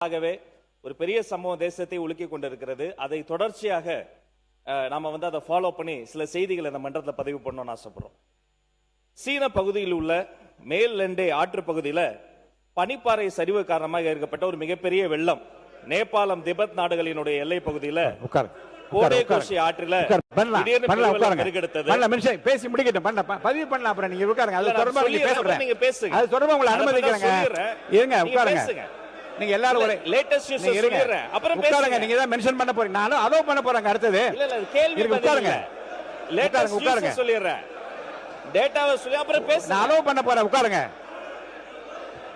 ஆகவே ஒரு பெரிய சம்பவம் தேசத்தை உலுக்கி கொண்டிருக்கிறது. அதை தொடர்ச்சியாக நாம அதை ஃபாலோ பண்ணி சில செய்திகளை இந்த மன்றத்தில் பதிவு பண்ணணும்னு ஆசைப்படுறோம். சீன பகுதியில் உள்ள மேல் லெண்டே ஆற்று பகுதியில் பனிப்பாறை சரிவு காரணமாக ஏற்பட்ட ஒரு மிகப்பெரிய வெள்ளம் நேபாளம் திபெத் நாடுகளினுடைய எல்லை பகுதியில் கோடேகோஷி ஆற்றில பேசி முடிக்கட்டும் பதிவு பண்ணலாம். அப்புறம் நீங்க உட்காருங்க. அது தொடர்பாக நீங்க பேசுங்க. அது தொடர்பாக உங்களை அனுமதிக்கிறேங்க. இருங்க உட்காருங்க. நீங்க எல்லாரும் ஒரு லேட்டஸ்ட் நியூஸ் சொல்லிறேன். அப்புறம் பேசுங்க. நீங்க தான் மென்ஷன் பண்ண போறீங்க. நானும் அதோ பண்ண போறேங்க. அடுத்து இல்ல இல்ல கேள்வி உட்காருங்க. லேட்டஸ்ட் நியூஸ் சொல்லிறேன். டேட்டாவை சொல்லி அப்புறம் பேசுங்க. நான் அதோ பண்ண போறேன். உட்காருங்க.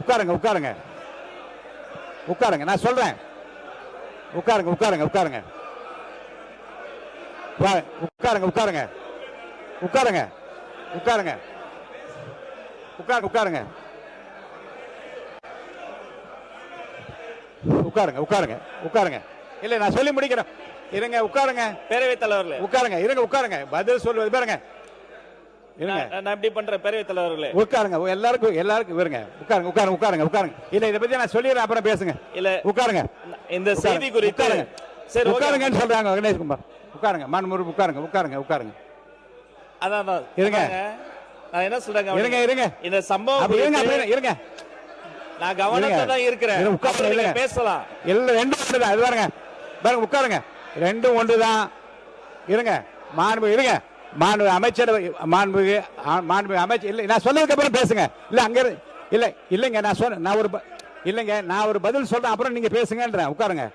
உட்காருங்க உட்காருங்க உட்காருங்க. நான் சொல்றேன். உட்காருங்க உட்காருங்க உட்காருங்க உட்காருங்க உட்காருங்க உட்காருங்க உட்காருங்க உட்காருங்க உட்காருங்க உட்காருங்க உட்காருங்க. இல்ல நான் சொல்லி முடிக்கிறேன். இருங்க உட்காருங்க. பேரவைத் தலைவர்களே உட்காருங்க. இருங்க உட்காருங்க. பதில் சொல்வது பாருங்க. நான் எப்படி பண்றேன் பேரவைத் தலைவர்களே. உட்காருங்க. எல்லாருக்கும் இருங்க. உட்காருங்க உட்காருங்க உட்காருங்க உட்காருங்க. இல்ல இத பத்தி நான் சொல்லிடுறேன். அப்புறம் பேசுங்க. இல்ல உட்காருங்க. இந்த செய்தி குறித்து சரி உட்காருங்கன்னு சொல்றாங்க கணேஷ்குமார். உட்காருங்க. மாண்புமிகு உட்காருங்க உட்காருங்க உட்காருங்க. அதான் இருங்க. நான் என்ன சொல்றேன். இருங்க இருங்க. இந்த சம்பவம் இருங்க. நான் கவனத்துல தான் இருக்கிறேன். பேசலாம். எல்லாம் ரெண்டும் ஒன்றுதான். இது பாருங்க பாருங்க. உட்காருங்க. ரெண்டும் ஒன்றுதான். இருங்க. மாண்புமிகு இருங்க. மாண்புமிகு அமைச்சர் மாண்புமிகு அமைச்சர் இல்லை நான் சொன்னதுக்கு அப்புறம் பேசுங்க. இல்ல அங்க இல்ல இல்லைங்க. நான் ஒரு இல்லைங்க. நான் ஒரு பதில் சொல்றேன். அப்புறம் நீங்க பேசுங்கன்றேன். உட்காருங்க.